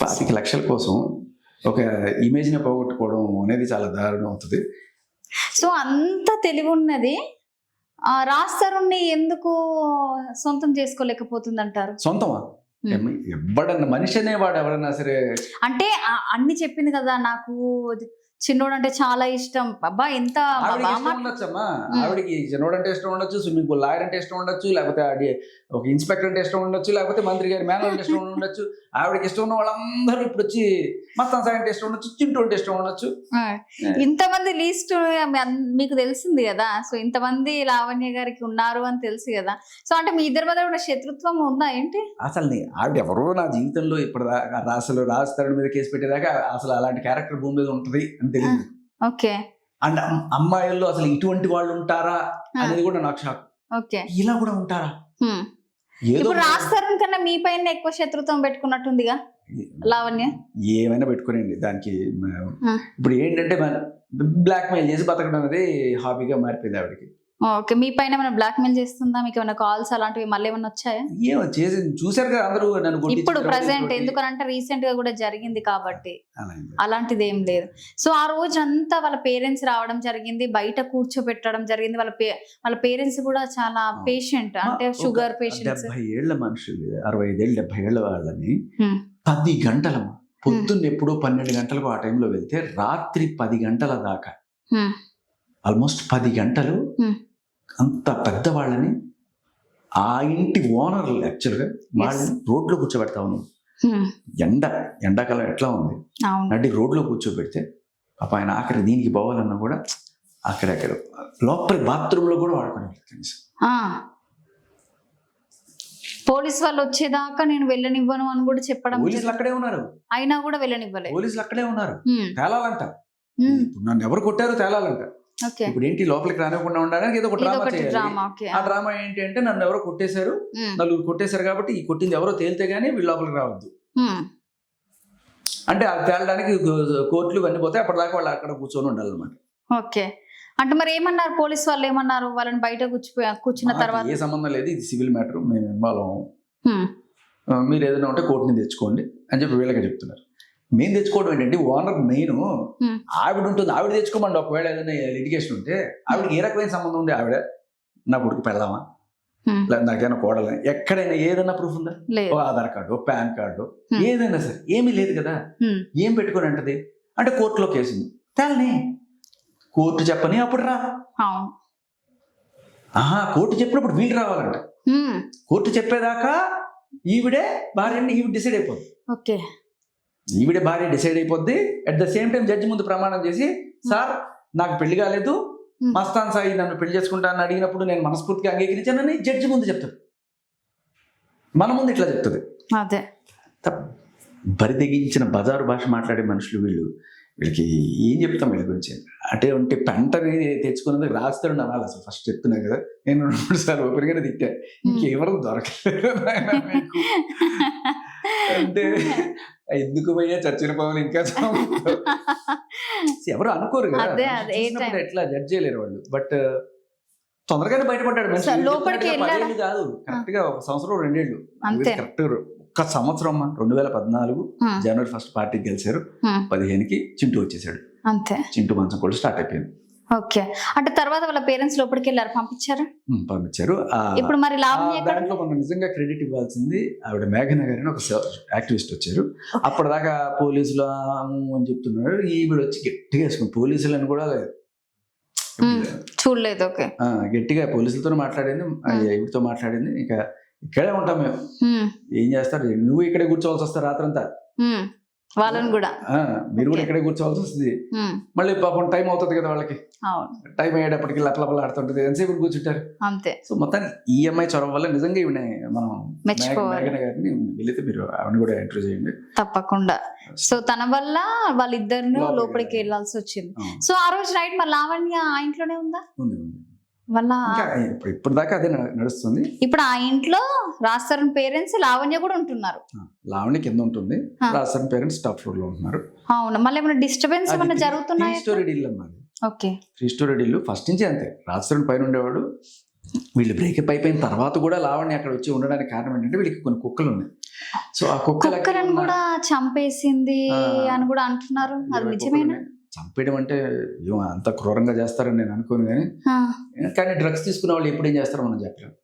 S2: 25 లక్షల కోసం ఒక ఇమేజ్ ని పోగొట్టుకోవడం అనేది చాలా దారుణం అవుతుంది.
S1: సో అంత తెలివి ఉన్నది రాజ్ తరుణ్ని ఎందుకు సొంతం చేసుకోలేకపోతుంది అంటారు?
S2: సొంతమా? ఎవడన్నా మనిషి అనేవాడు ఎవరన్నా సరే
S1: అంటే అన్ని చెప్పింది కదా, నాకు చిన్నోడు అంటే చాలా ఇష్టం. అబ్బా ఎంత
S2: ఆవిడకి
S1: బాగా
S2: ఇష్టం ఉండొచ్చమ్మా, ఆవిడకి జనోడ్ అంటే ఇష్టం ఉండొచ్చు, స్విమ్మింగ్ పూల్ లాయర్ అంటే ఇష్టం ఉండొచ్చు, లేకపోతే ఒక ఇన్స్పెక్టర్ అంటే ఇష్టం ఉండొచ్చు, లేకపోతే మంత్రి గారి మేనల్ అంటే ఇష్టం ఉండొచ్చు. ఆవిడకి ఇష్టం ఉన్న వాళ్ళందరూ ఇప్పుడు వచ్చి మస్తాన్ సాయి అంటే ఇష్టం ఉండొచ్చు, చింటూ అంటే ఇష్టం ఉండొచ్చు.
S1: ఇంతమంది లీస్ట్ మీకు తెలిసింది కదా. సో ఇంతమంది లావణ్య గారికి ఉన్నారు అని తెలుసు కదా. సో అంటే మీ ఇద్దరి మధ్య ఉన్న శత్రుత్వం ఉందా ఏంటి?
S2: అసలు ఆవిడ ఎవరో నా జీవితంలో ఇప్పటిదాకా అసలు రాజస్థాన్ మీద కేసు పెట్టేదాకా అసలు అలాంటి క్యారెక్టర్ భూమి మీద ఉంటది అని తెలియదు.
S1: ఓకే.
S2: అండ్ అమ్మాయిల్లో అసలు ఇటువంటి వాళ్ళు ఉంటారా అనేది కూడా నాకు షాక్.
S1: ఓకే,
S2: ఇలా కూడా ఉంటారా? ఏదో
S1: ఇప్పుడు రాజ్ తరుణ్ కన్నా మీ పైన ఎక్కువ శత్రుత్వం పెట్టుకున్నట్టుందిగా లావణ్య.
S2: ఏమైనా పెట్టుకునేయండి దానికి. ఇప్పుడు ఏంటంటే బ్లాక్ మెయిల్ చేసి బతకడం అనేది హాబీగా మారిపోయింది ఆవిడకి.
S1: ఓకే, మీ పైన ఏమైనా బ్లాక్ మెయిల్ చేస్తుందా? మీకు ఏమైనా కాల్స్ అలాంటివి మళ్ళీ ఏమైనా వచ్చాయా?
S2: ఏమో చేసి చూసారు కదా అందరూ నన్ను కొట్టించి
S1: ఇప్పుడు
S2: తర్వాత
S1: ప్రెసెంట్
S2: ఇంకోటి.
S1: ఎందుకనంటే రీసెంట్ గా కూడా జరిగింది కాబట్టి
S2: అలా ఏం లేదు.
S1: అలాంటిది ఏం లేదు. సో ఆ రోజు అంతా వాళ్ళ పేరెంట్స్ రావడం జరిగింది, బయట కూర్చోబెట్టడం జరిగింది. వాళ్ళ పేరెంట్స్ కూడా చాలా పేషెంట్, అంటే
S2: ఒక
S1: షుగర్ పేషెంట్స్.
S2: 70 ఏళ్ల మనుషులు, 65 ఏళ్ళు 70 ఏళ్ల వాళ్ళని 10 గంటలమ్మా, పొద్దున్న ఎప్పుడో 12 గంటలకు ఆ టైంలో వెళ్తే రాత్రి 10 గంటల దాకా, ఆల్మోస్ట్ 10 గంటలు అంత పెద్దవాళ్ళని, ఆ ఇంటి ఓనర్లు యాక్చువల్గా వాళ్ళని రోడ్లో కూర్చోబెడతా ఉన్నాం. ఎండాకాలం ఎట్లా ఉంది, నడి రోడ్లో కూర్చోబెడితే పాప ఆయన ఆఖరి దీనికి పోవాలన్నా కూడా అక్కడెక్కడ లోపలి బాత్రూంలో కూడా వాడుకునేవాళ్ళు కనీసం.
S1: పోలీస్ వాళ్ళు వచ్చేదాకా నేను వెళ్ళనివ్వను అని కూడా చెప్పడం,
S2: పోలీసులు అక్కడే ఉన్నారు,
S1: అయినా కూడా వెళ్ళనివ్వలేదు.
S2: పోలీసులు అక్కడే ఉన్నారు, తేలాలంట. ఇప్పుడు నన్ను ఎవరు కొట్టారో తేలాలంట. ఇప్పుడు ఏంటి లోపలికి రానివ్వకుండా ఉండడానికి ఏదో ఒక డ్రామా చేయాలి. ఆ డ్రామా ఏంటి అంటే నన్ను ఎవరో కొట్టేశారు, నలుగురు కొట్టేశారు కాబట్టి ఈ కొట్టింది ఎవరో తేలితే గానీ వీళ్ళు లోపలికి రావద్దు అంటే అది తేలడానికి కోర్టులు ఇవన్నీ పోతే అప్పటిదాకా వాళ్ళు అక్కడ కూర్చొని ఉండాలన్నమాట.
S1: ఓకే, అంటే మరి ఏమన్నారు పోలీస్ వాళ్ళు? ఏమన్నారు వాళ్ళని బయట కూర్చున్న తర్వాత?
S2: ఏ సంబంధం లేదు, ఇది సివిల్ మ్యాటర్, మేము ఇన్వాల్వ్ మీరు ఏదైనా ఉంటే కోర్టుని తెచ్చుకోండి అని చెప్పి వీళ్ళకి చెప్తున్నారు. మేము తెచ్చుకోవడం ఏంటంటే ఓనర్ నేను, ఆవిడ ఉంటుంది, ఆవిడ తెచ్చుకోమండి. ఒకవేళ ఏదైనా లిటిగేషన్ ఉంటే ఆవిడకి ఏ రకమైన సంబంధం ఉంది? ఆవిడ నా కొడుకు పెళ్ళామా, లేదా నాకేమైనా కోడలు, ఎక్కడైనా ఏదైనా ప్రూఫ్ ఉందా? ఓ ఆధార్ కార్డు, పాన్ కార్డు, ఏదైనా సరే ఏమీ లేదు కదా. ఏం పెట్టుకొని అంటది అంటే కోర్టులో కేసు ఉంది, తేలని కోర్టు చెప్పని అప్పుడు రా. కోర్టు చెప్పినప్పుడు వీళ్ళు రావాలంట. కోర్టు చెప్పేదాకా ఈవిడే భార్యని ఈవిడ డిసైడ్ అయిపోద్ది.
S1: ఓకే,
S2: ఈవిడే భార్య డిసైడ్ అయిపోద్ది. At the same time judge ముందు ప్రమాణం చేసి, సార్ నాకు పెళ్లి కాలేదు, మస్తాన్ సాయి నన్ను పెళ్లి చేసుకుంటానని అడిగినప్పుడు నేను మనస్ఫూర్తిగా అంగీకరించానని జడ్జి ముందు చెప్తాడు. మన ముందు ఇట్లా చెప్తుంది.
S1: అదే
S2: బరిదెగించిన బజారు భాష మాట్లాడే మనుషులు వీళ్ళు. వీళ్ళకి ఏం చెప్తాం వీళ్ళ గురించి? అటువంటి పెంటని తెచ్చుకున్నది రాస్తాడు అనాలి. అసలు ఫస్ట్ చెప్తున్నా కదా, నేను 2-3 సార్లు ఓపెన్గానే తిట్టా, ఇంకెవరు దొరకలేదు అంటే ఎందుకు పోయా చచ్చిన పవన్ ఇంకా ఎవరు అనుకోరు కదా, ఎట్లా జడ్జ్ చేయలేరు వాళ్ళు. బట్ తొందరగానే బయటపడ్డాడు మనిషి. 10 ఏళ్ళు కాదు, కరెక్ట్ గా 1 సంవత్సరం 2 ఏళ్ళు, కరెక్ట్ 1 సంవత్సరం 2014 జనవరి 1 పార్టీకి గెలిచారు. 15కి చింటూ వచ్చేసాడు.
S1: అంతే,
S2: చింటూ మంచం కూడా స్టార్ట్ అయిపోయింది.
S1: ఓకే, అంటే తర్వాత వాళ్ళ పేరెంట్స్ లోపలికి వెళ్ళారు, పంపించారు. ఇప్పుడు మరి
S2: దాంట్లో మనం నిజంగా క్రెడిట్ ఇవ్వాల్సింది ఆవిడ మేఘన గారిని, ఒక యాక్టివిస్ట్ వచ్చారు. అప్పటిదాకా పోలీసులు అని చెప్తున్నారు, ఈవిడ వచ్చి గట్టిగా వేసుకుని పోలీసులను కూడా
S1: చూడలేదు. ఓకే,
S2: గట్టిగా పోలీసులతో మాట్లాడింది, ఈవిడతో మాట్లాడింది. ఇంకా ఇక్కడే ఉంటాం మేము, ఏం చేస్తారు, నువ్వు ఇక్కడే కూర్చోవాల్సి వస్తారు రాత్రంతా,
S1: వాళ్ళని కూడా
S2: మీరు కూడా ఇక్కడే కూర్చోవాల్సి వస్తుంది. మళ్ళీ పాపం టైం అవుతుంది కదా వాళ్ళకి, టైం అయ్యేటప్పటికి లపలపలు ఆడుతుంటది, ఎంతసేపు కూర్చుంటారు.
S1: అంతే.
S2: సో మొత్తానికి ఈఎంఐ చొరవ వల్ల నిజంగా ఈవిడ మనం మేఘన గారిని వెళితే మీరు ఆవిడని కూడా ఎంట్రీ చేయండి
S1: తప్పకుండా. సో తన వల్ల వాళ్ళిద్దరిని లోపలికి వెళ్ళాల్సి వచ్చింది. సో ఆ రోజు నైట్ మరి లావణ్య ఆ ఇంట్లోనే ఉందా?
S2: ఉంది.
S1: వాళ్ళ
S2: ఇప్పుడు దాకా అదే నడుస్తుంది.
S1: ఇప్పుడు ఆ ఇంట్లో రాజ్ తరుణ్ పేరెంట్స్, లావణ్య కూడా ఉంటున్నారు.
S2: లావణ్య కింద ఉంటుంది, Raj Tarun parents top floor లో ఉంటున్నారు.
S1: అవును, మళ్ళీ ఏమైనా డిస్టర్బెన్స్ ఏమైనా జరుగుతున్నాయి?
S2: 3 స్టోరీ ఇల్లు అన్నది.
S1: ఓకే,
S2: 3 స్టోరీ ఇల్లు ఫస్ట్ నుంచి అంతే. రాజ్ తరుణ్ పైన ఉండేవాడు. వీళ్ళు బ్రేకప్ అయిపోయిన తర్వాత కూడా లావణ్య అక్కడ వచ్చి ఉండడానికి కారణం ఏంటంటే వీళ్ళకి కొన్ని కుక్కలు ఉన్నాయి. సో ఆ
S1: కుక్కలను కూడా చంపేసింది అని కూడా అంటున్నారు. అది నిజమేనా?
S2: చంపేయడం అంటే అంత క్రూరంగా చేస్తారని నేను అనుకోను, కానీ డ్రగ్స్ తీసుకునే వాళ్ళు ఎప్పుడు ఏం చేస్తారో మనం చెప్పలేము.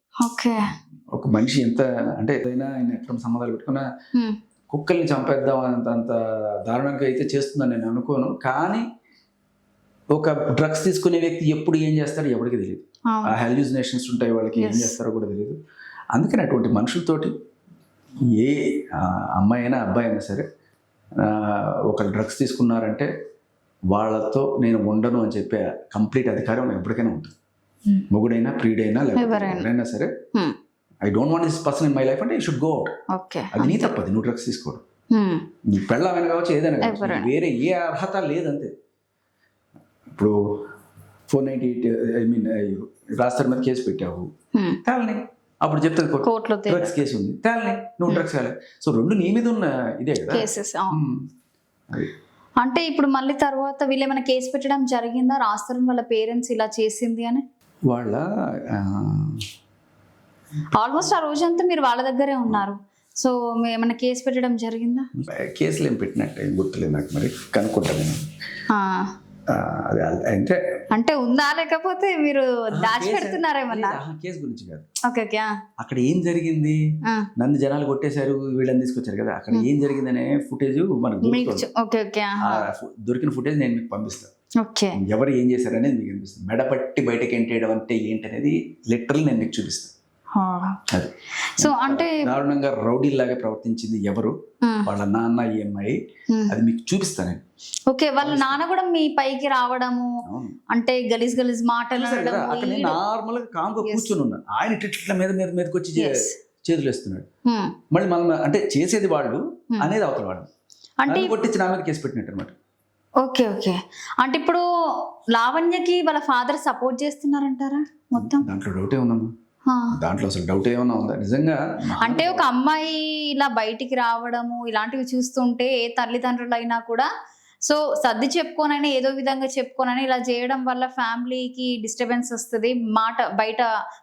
S2: ఒక మనిషి ఎంత అంటే ఏదైనా ఎక్కడ సంబంధాలు పెట్టుకున్నా కుక్కల్ని చంపేద్దాం అంత దారుణంగా అయితే చేస్తుందని నేను అనుకోను. కానీ ఒక డ్రగ్స్ తీసుకునే వ్యక్తి ఎప్పుడు ఏం చేస్తాడో ఎవరికి తెలియదు.
S1: అవును.
S2: ఆ హాల్యూసినేషన్స్ ఉంటాయి వాళ్ళకి, ఏం
S1: Yes.
S2: చేస్తారో కూడా తెలియదు. అందుకని అటువంటి మనుషులతోటి ఏ అమ్మాయి అయినా అబ్బాయి అయినా సరే ఒక డ్రగ్స్ తీసుకున్నారంటే వాళ్ళతో నేను ఉండను అని చెప్పే కంప్లీట్ అధికారం ఎప్పటికైనా ఉంటుంది. మొగుడైనా ప్రియుడైనా లేకపోతే
S1: ఎవరైనా.
S2: ఎవరైనా సరే
S1: Hmm.
S2: I don't want this person in my life అంటే you should go out.
S1: Okay.
S2: అది నీ తప్పది, నువ్వు డ్రగ్స్ తీసుకోవడం.
S1: Hmm.
S2: నీ పెళ్ళామైనా కావచ్చు, ఏదైనా కావచ్చు,
S1: ఎవరైనా.
S2: వేరే ఏ అర్హత లేదంతే. ఇప్పుడు 498 ఐ మీన్ రాస్తారు మీద కేసు పెట్టావు,
S1: Hmm.
S2: తేలని అప్పుడు చెప్తుంది కోర్టు
S1: కోర్టులో
S2: డ్రగ్స్ కేసు ఉంది, తేలని నువ్వు డ్రగ్స్ కాలే. సో రెండు నీ మీద ఉన్న ఇదే కదా.
S1: కేసెస్.
S2: అది
S1: అంటే ఇప్పుడు మళ్ళీ తర్వాత వీళ్ళు ఏమైనా కేసు పెట్టడం జరిగిందా, రాస్తారు వాళ్ళ పేరెంట్స్ ఇలా చేసింది అని?
S2: వాళ్ళ
S1: ఆల్మోస్ట్ ఆ రోజంతా మీరు వాళ్ళ దగ్గరే ఉన్నారు. సో ఏమైనా కేసు పెట్టడం జరిగిందా?
S2: కేసులు ఏం పెట్టినట్టు ఏం గుర్తులేదు నాకు, మరి కనుక్కుంటా నేను.
S1: ఆ,
S2: అది అంటే
S1: అంటే ఉందా లేకపోతే మీరు దాచిపెడుతున్నారేమన్నా?
S2: కేసు గురించి కాదు,
S1: ఓకే ఓకే.
S2: అక్కడ ఏం జరిగింది, నన్ను జనాలు కొట్టేశారు వీళ్ళని తీసుకొచ్చారు కదా, అక్కడ ఏం జరిగిందనే ఫుటేజ్ మనకు
S1: మీకు
S2: దొరుకుతుంది.
S1: Okay okay.
S2: దొరికిన ఫుటేజ్ నేను మీకు పంపిస్తాను.
S1: ఓకే.
S2: ఎవరు ఏం చేశారనేది మీకు అనిపిస్తుంది. మెడపట్టి బయటకి ఎంటేయడం అంటే ఏంటనేది లిటరల్ నేను మీకు చూపిస్తాను. అది
S1: సో అంటే
S2: దారుణంగా రౌడీలాగా ప్రవర్తించింది ఎవరు, వాళ్ళ నాన్న ఈఎంఐ, అది మీకు చూపిస్తాను నేను.
S1: ఓకే. వాళ్ళ నాన్న కూడా మీ పైకి రావడము, అంటే గలీజ్ గలీజ్ మాటలు అనడము,
S2: అక్కడ నేను నార్మల్ గా కామ్గా కూర్చొని ఉన్నాను, ఆయన ఇట్లా మీద మీద మీదకి వచ్చి చేతులు వేస్తున్నాడు. మళ్ళీ మనం అంటే చేసేది వాళ్ళు అనేది అవతల వాళ్ళు
S1: అంటే
S2: కొట్టించి నా మీద కేసు పెట్టినట్టు అనమాట.
S1: Okay okay. అంటే ఇప్పుడు లావణ్యకి వాళ్ళ ఫాదర్ సపోర్ట్ చేస్తున్నారంటారా మొత్తం?
S2: దాంట్లో డౌటే ఉందమ్మా, దాంట్లో అసలు డౌట్ ఏమన్నా ఉందా నిజంగా?
S1: అంటే ఒక అమ్మాయి ఇలా బయటికి రావడము ఇలాంటివి చూస్తుంటే ఏ తల్లిదండ్రులు అయినా కూడా సో సర్ది చెప్పుకోనైనా ఏదో విధంగా చెప్పుకోనైనా ఇలా చేయడం వల్ల ఫ్యామిలీకి డిస్టర్బెన్స్ వస్తుంది, మాట బయట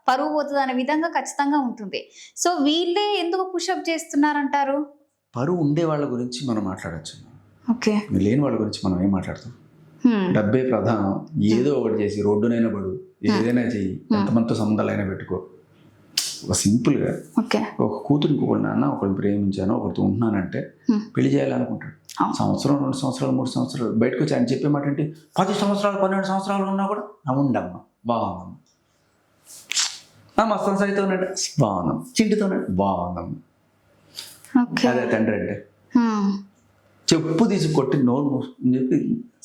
S1: పరువు పోతుంది అనే విధంగా ఖచ్చితంగా ఉంటుంది. సో వీళ్ళే ఎందుకు పుషప్ చేస్తున్నారంటారు?
S2: పరువు ఉండే వాళ్ళ గురించి మనం మాట్లాడచ్చు,
S1: ఓకే.
S2: లేని వాళ్ళ గురించి మనం ఏం మాట్లాడతాం? డబ్బే ప్రధానం, ఏదో ఒకటి చేసి రోడ్డునైనా పడు, ఏదైనా చెయ్యి, ఎంతమందితో సంబంధాలైనా పెట్టుకో. ఒక సింపుల్గా ఒక కూతురికి ఒకళ్ళు నాన్న ఒకళ్ళు ప్రేమించాను ఒకరితో ఉంటున్నానంటే పెళ్లి చేయాలనుకుంటాడు. సంవత్సరం 2 సంవత్సరాలు 3 సంవత్సరాలు బయటకు వచ్చి ఆయన చెప్పే మాట ఏంటి, 10 సంవత్సరాలు 12 సంవత్సరాలు ఉన్నా కూడా ఉండమ్మా బాగుందమ్మా, మస్తం సైతం ఉన్నాడు బాగుందమ్మా, చింటితో బాగుందమ్మా. అదే తండ్రి అంటే చెప్పు తీసి కొట్టి నోరు మూసుకుని చెప్పి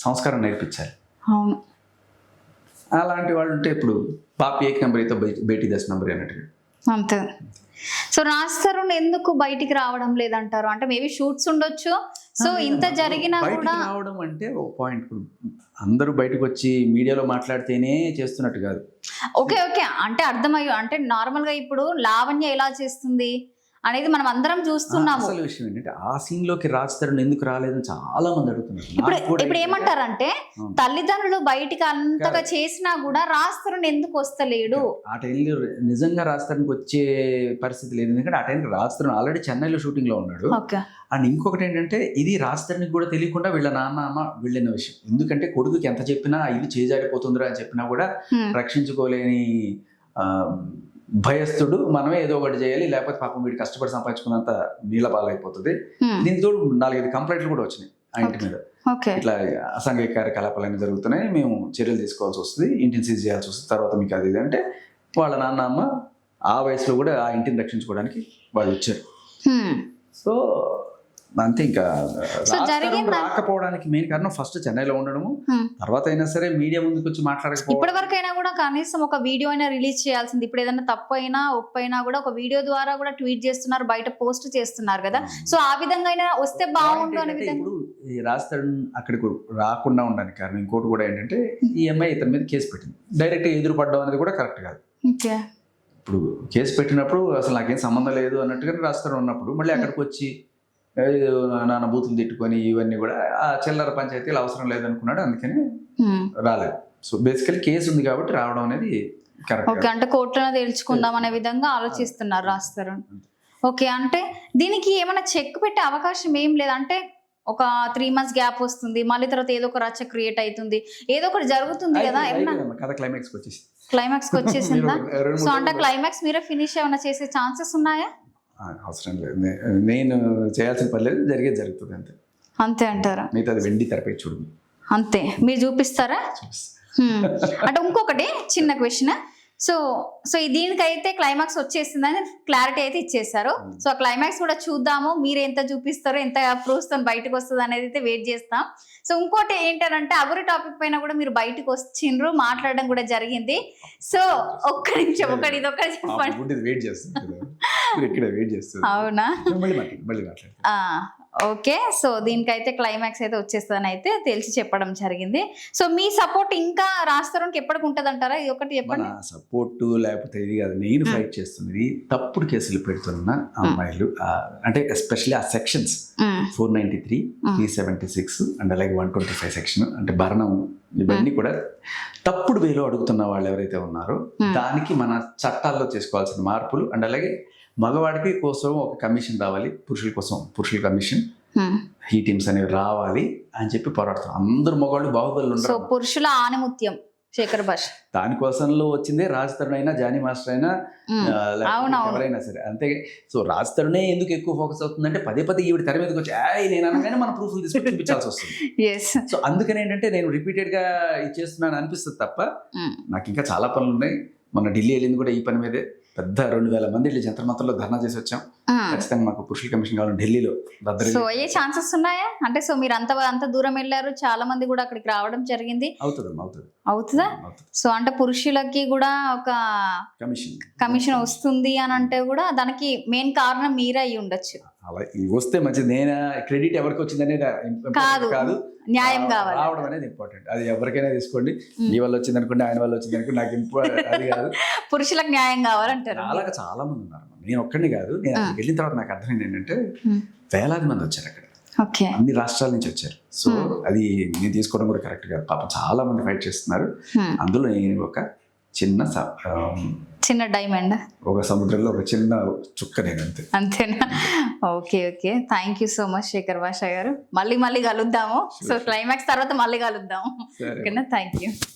S2: సంస్కారం నేర్పించాలి.
S1: అవును.
S2: అలాంటి వాళ్ళు ఉంటే ఇప్పుడు పాపి ఏక్ నెంబర్ అయితే బేటీ 10 నెంబర్ అన్నట్టుగా
S1: అంతే. సో రాజ్ తరుణ్ ఎందుకు బయటికి రావడం లేదంటారు? అంటే మేబీ షూట్స్ ఉండొచ్చు, సో ఇంత జరిగినా కూడా
S2: రావడం అంటే ఒక పాయింట్. ఇప్పుడు అందరూ బయటకు వచ్చి మీడియాలో మాట్లాడితేనే చేస్తున్నట్టు కాదు.
S1: Okay okay. అంటే అర్థమయ్యో, అంటే నార్మల్ గా ఇప్పుడు లావణ్య ఎలా చేస్తుంది అనేది మనం అందరం చూస్తున్నాము.
S2: అసలు విషయం ఏంటంటే ఆ సీన్ లోకి రాజ్ తరుణ్ ఎందుకు రాలేదని చాలా మంది అడుగుతున్నారు.
S1: ఇప్పుడు ఏమంటారంటే తల్లిదండ్రులు బయటికి అంతగా చేసినా కూడా రాజ్ తరుణ్ ఎందుకు వస్తలేడు?
S2: ఆ టైంలో నిజంగా రాజ్ తరుణ్కి వచ్చే పరిస్థితి లేదు, ఎందుకంటే ఆ టైంకి రాజ్ తరుణ్ ఆల్రెడీ చెన్నైలో షూటింగ్ లో ఉన్నాడు. అండ్ ఇంకొకటి ఏంటంటే ఇది రాజ్ తరుణ్కి కూడా తెలియకుండా వీళ్ళ నాన్న అమ్మ వెళ్ళిన విషయం. ఎందుకంటే కొడుకుకి ఎంత చెప్పినా ఇల్లు చేజారిపోతుందిరా అని చెప్పినా కూడా రక్షించుకోలేని భయస్థుడు, మనమే ఏదో ఒకటి చేయాలి లేకపోతే పాపం వీడు కష్టపడి సంపాదించుకున్నంత నీళ్ళ పాలైపోతుంది. దీనికి తోడు 4-5 కంప్లైంట్లు కూడా వచ్చినాయి ఆ ఇంటి మీద, ఇట్లా అసాంఘిక కార్యకలాపాలన్నీ జరుగుతున్నాయి, మేము చర్యలు తీసుకోవాల్సి వస్తుంది, ఇంటిని సీజ్ చేయాల్సి వస్తుంది, తర్వాత మీకు అది అంటే వాళ్ళ నాన్న అమ్మ ఆ వయసులో కూడా ఆ ఇంటిని రక్షించుకోవడానికి వాళ్ళు వచ్చారు. సో అంతే. ఇంకా రాకపోవడానికి మెయిన్ కారణం ఫస్ట్ చెన్నైలో ఉండడము, తర్వాత అయినా సరే మీడియా ముందుకు వచ్చి మాట్లాడకపోవడం.
S1: ఇప్పటి వరకు అయినా కూడా కనీసం ఒక వీడియో అయినా రిలీజ్ చేయాల్సింది. ఇప్పుడు ఏదైనా తప్పు అయినా ఒప్పు అయినా కూడా ఒక వీడియో ద్వారా కూడా ట్వీట్ చేస్తున్నారు, బయట పోస్ట్ చేస్తున్నారు కదా. సో ఆ విధంగా అయినా వస్తే బాగుండు అనే విధంగా.
S2: ఇప్పుడు ఈ రాజ్ తరుణ్ అక్కడికి రాకుండా ఉండడానికి కారణం ఇంకోటి కూడా ఏంటంటే ఈ అమ్మాయి ఇతని మీద కేసు పెట్టింది. డైరెక్ట్ ఎదురు పడ్డం అనేది కూడా కరెక్ట్ కాదు. ఇప్పుడు కేసు పెట్టినప్పుడు అసలు నాకేం సంబంధం లేదు అన్నట్టుగా రాజ్ తరుణ్ ఉన్నప్పుడు మళ్ళీ అక్కడికి వచ్చి నాన్న బూతులు తిట్టుకొని ఇవన్నీ కూడా ఆ చిల్లర పంచాయతీలు అవసరం లేదనుకున్నాడు, అందుకని రాలేదు. సో బేసికలీ కేసు ఉంది కాబట్టి రావడం అనేది కరెక్ట్.
S1: ఓకే. అంటే కోర్టులో తేల్చుకుందాం అనే విధంగా ఆలోచిస్తున్నారు రాజ్ తరుణ్. ఓకే. అంటే దీనికి ఏమైనా చెక్ పెట్టే అవకాశం ఏం లేదంటే ఒక 3 months గ్యాప్ వస్తుంది, మళ్ళీ తర్వాత ఏదో ఒక రచ్చ క్రియేట్ అవుతుంది, ఏదో ఒకటి జరుగుతుంది కదా. క్లైమాక్స్ వచ్చేసిందా? సో అంటే క్లైమాక్స్ మీరే ఫినిష్ ఏమైనా చేసే ఛాన్సెస్ ఉన్నాయా?
S2: అవసరం లేదు, నేను చేయాల్సిన పని లేదు, జరిగేది జరుగుతుంది అంతే.
S1: అంతే అంటారా?
S2: మిగతా అది వెండి తెరపై చూడు.
S1: అంతే. మీరు చూపిస్తారా? అంటే ఇంకొకటి చిన్న క్వశ్చన్. సో దీనికైతే క్లైమాక్స్ వచ్చేసిందని క్లారిటీ అయితే ఇచ్చేసారు. సో ఆ క్లైమాక్స్ కూడా చూద్దాము, మీరు ఎంత చూపిస్తారో, ఎంత ప్రూఫ్స్ తో బయటకు వస్తుంది అనేది అయితే వెయిట్ చేస్తాం. సో ఇంకోటి ఏంటంటే అగురి టాపిక్ పైన కూడా మీరు బయటకు వచ్చిండ్రు, మాట్లాడడం కూడా జరిగింది. సో ఒక్క నిమిషం, ఇదొక్కటి చెప్పండి.
S2: వెయిట్ చేస్తుంది.
S1: అవునా?
S2: మళ్ళీ మాట్లాడు.
S1: ఓకే. సో దీనికైతే క్లైమాక్స్ అయితే వచ్చేస్తుందని అయితే తెలిసి చెప్పడం జరిగింది. సో మీ సపోర్ట్ ఇంకా రాస్తారోనికి ఎప్పటికి ఉంటుంది అంటారా? ఇది ఒకటి చెప్పండి.
S2: సపోర్ట్ లేకపోతే ఇది కాదు, నేను ఫైట్ చేస్తున్నది తప్పుడు కేసులు పెడుతున్న అమ్మాయిలు, అంటే ఎస్పెషల్లీ ఆ సెక్షన్స్ 493, 376 అండ్ అలాగే 125 సెక్షన్, అంటే భరణం, ఇవన్నీ కూడా తప్పుడు వేలో అడుగుతున్న వాళ్ళు ఎవరైతే ఉన్నారో దానికి మన చట్టాల్లో చేసుకోవాల్సిన మార్పులు, అండ్ అలాగే మగవాడికి కోసం ఒక కమిషన్ రావాలి, పురుషుల కోసం పురుషుల కమిషన్, ఈ టీమ్స్ అనేవి రావాలి అని చెప్పి పోరాడుతాం. అందరు మగవాళ్ళు బాహుబలి
S1: సో
S2: ఉండరు.
S1: పురుషుల ఆనిముత్యం శేఖర్ భాష
S2: దానికోసంలో వచ్చిందే రాజ్ తరుణ్ అయినా, జానీ మాస్టర్ అయినా, ఎవరైనా సరే అంతే. సో రాజ్ తరుణే ఎందుకు ఎక్కువ ఫోకస్ అవుతుందంటే పదే ఈవిడ తెర మీదకి వచ్చి నేను అనగానే మన ప్రూఫ్లు తీసుకొని చూపించాల్సి వస్తుంది. సో అందుకని ఏంటంటే నేను రిపీటెడ్ గా ఇచ్చేస్తున్నాను అనిపిస్తుంది తప్ప నాకు ఇంకా చాలా పనులు ఉన్నాయి. మొన్న ఢిల్లీ వెళ్ళింది కూడా ఈ పని మీదే. పెద్ద 2000 మంది ఇట్లా జంతర్ మంతర్లో ధర్నా చేసి వచ్చాం. ఖచ్చితంగా మాకు పురుషుల కమిషన్ కావాలి ఢిల్లీలో.
S1: సో అయ్యే ఛాన్సెస్ ఉన్నాయా? అంటే సో మీరు అంత దూరం వెళ్ళారు, చాలా మంది కూడా అక్కడికి రావడం జరిగింది. అవుతుందా? సో అంటే పురుషులకి కూడా ఒక కమిషన్ వస్తుంది అని అంటే కూడా దానికి మెయిన్ కారణం మీరే అయ్యి ఉండొచ్చు.
S2: అలా వస్తే మంచిది. నేను క్రెడిట్ ఎవరికి వచ్చింది అనేది కాదు,
S1: న్యాయం కావాలి,
S2: రావడం అనేది ఇంపార్టెంట్. అది ఎవరికైనా తీసుకోండి, నీ వల్ల వచ్చింది అనుకోండి, ఆయన వల్ల వచ్చింది అనుకోండి, నాకు అది కాదు.
S1: పురుషులకు న్యాయం కావాలంటారు.
S2: అలాగా చాలా మంది ఉన్నారు. నేను ఒక్కడిని కాదు. నేను అక్కడికి వెళ్ళిన తర్వాత నాకు అర్థమైంది ఏంటంటే వేలాది మంది వచ్చారు అక్కడ, అన్ని రాష్ట్రాల నుంచి వచ్చారు. సో అది నేను తీసుకోవడం కూడా కరెక్ట్ కాదు. పాపం చాలా మంది ఫైట్ చేస్తున్నారు. అందులో నేను ఒక చిన్న డైమండ్, ఒక సముద్రంలో ఒక చిన్న చుక్క, నేను అంతేనా? Okay. Thank you so much Shekhar Bhasha గారు. మళ్ళీ కలుద్దాము. సో క్లైమాక్స్ తర్వాత మళ్ళీ కలుద్దాము. ఓకేనా? Thank you.